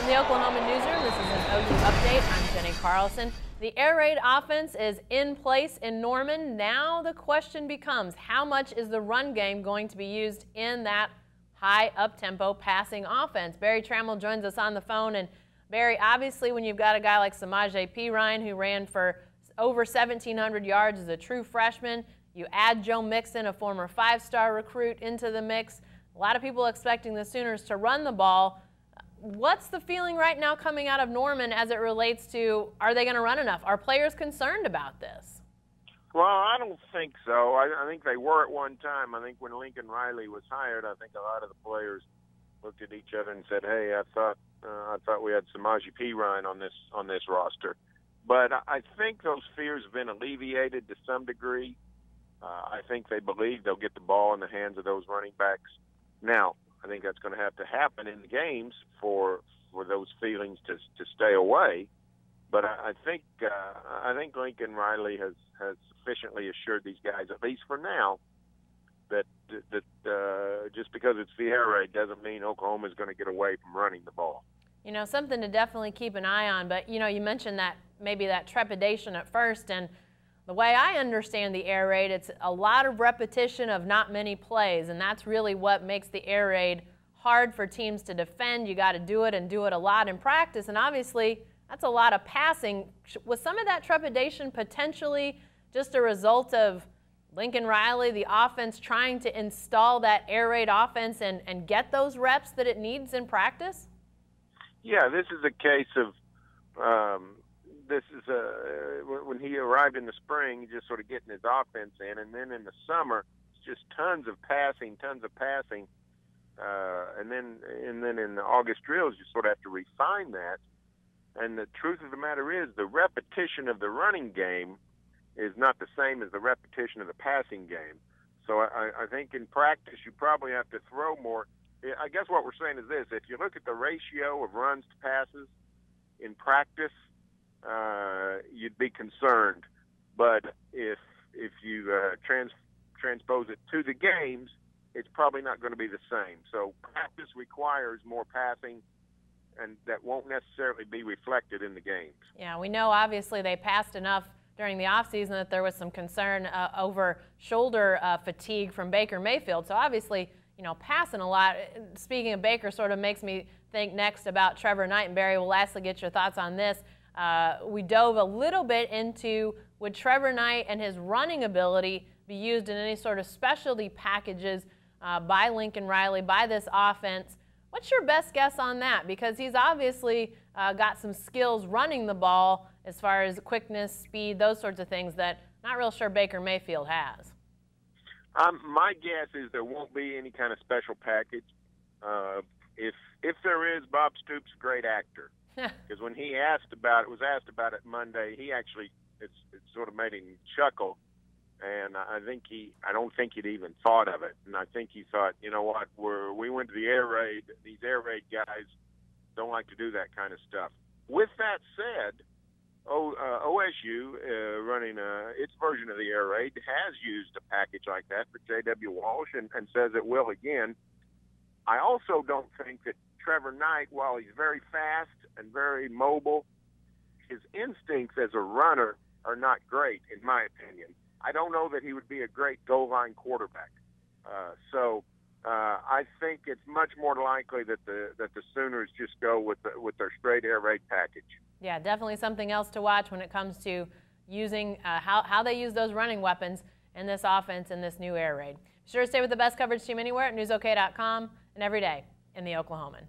From the Oklahoma Newsroom, this is an OU Update. I'm Jenny Carlson. The air raid offense is in place in Norman. Now the question becomes, how much is the run game going to be used in that high up-tempo passing offense? Barry Trammell joins us on the phone. And Barry, obviously when you've got a guy like Samaje Perine who ran for over 1,700 yards as a true freshman, you add Joe Mixon, a former five-star recruit, into the mix. A lot of people expecting the Sooners to run the ball. What's the feeling right now coming out of Norman as it relates to, are they going to run enough? Are players concerned about this? Well, I don't think so. I think they were at one time. I think when Lincoln Riley was hired, I think a lot of the players looked at each other and said, "Hey, I thought we had Samaje Perine on this roster." But I think those fears have been alleviated to some degree. I think they believe they'll get the ball in the hands of those running backs. Now, I think that's going to have to happen in the games for those feelings to stay away. But I think Lincoln Riley has sufficiently assured these guys, at least for now, that just because it's the air raid doesn't mean Oklahoma is going to get away from running the ball. You know, something to definitely keep an eye on. But, you know, you mentioned that maybe that trepidation at first. And the way I understand the air raid, it's a lot of repetition of not many plays. And that's really what makes the air raid hard for teams to defend. You got to do it and do it a lot in practice. And obviously, that's a lot of passing. Was some of that trepidation potentially just a result of Lincoln Riley, the offense, trying to install that air raid offense and get those reps that it needs in practice? Yeah, this is a case of when he arrived in the spring, just sort of getting his offense in, and then in the summer, it's just tons of passing, and then in the August drills, you sort of have to refine that. And the truth of the matter is, the repetition of the running game is not the same as the repetition of the passing game. So I think in practice, you probably have to throw more. I guess what we're saying is this: if you look at the ratio of runs to passes in practice, you'd be concerned. But if you transpose it to the games, it's probably not going to be the same. So practice requires more passing, and that won't necessarily be reflected in the games. Yeah, we know obviously they passed enough during the offseason that there was some concern over shoulder fatigue from Baker Mayfield. So obviously, you know, passing a lot. Speaking of Baker, sort of makes me think next about Trevor Knight. And Barry, we'll lastly get your thoughts on this. We dove a little bit into, would Trevor Knight and his running ability be used in any sort of specialty packages by Lincoln Riley, by this offense? What's your best guess on that? Because he's obviously got some skills running the ball as far as quickness, speed, those sorts of things that not real sure Baker Mayfield has. My guess is there won't be any kind of special package. If there is, Bob Stoops, a great actor. Because when he was asked about it Monday, he actually it sort of made him chuckle, and I don't think he'd even thought of it. And I think he thought, you know what, we went to the air raid. These air raid guys don't like to do that kind of stuff. With that said, OSU running its version of the air raid has used a package like that for J.W. Walsh and says it will again. I also don't think that Trevor Knight, while he's very fast and very mobile, his instincts as a runner are not great, in my opinion. I don't know that he would be a great goal line quarterback. So I think it's much more likely that the Sooners just go with their straight air raid package. Yeah, definitely something else to watch when it comes to using how they use those running weapons in this offense in this new air raid. Be sure to stay with the best coverage team anywhere at newsok.com and every day in the Oklahoman.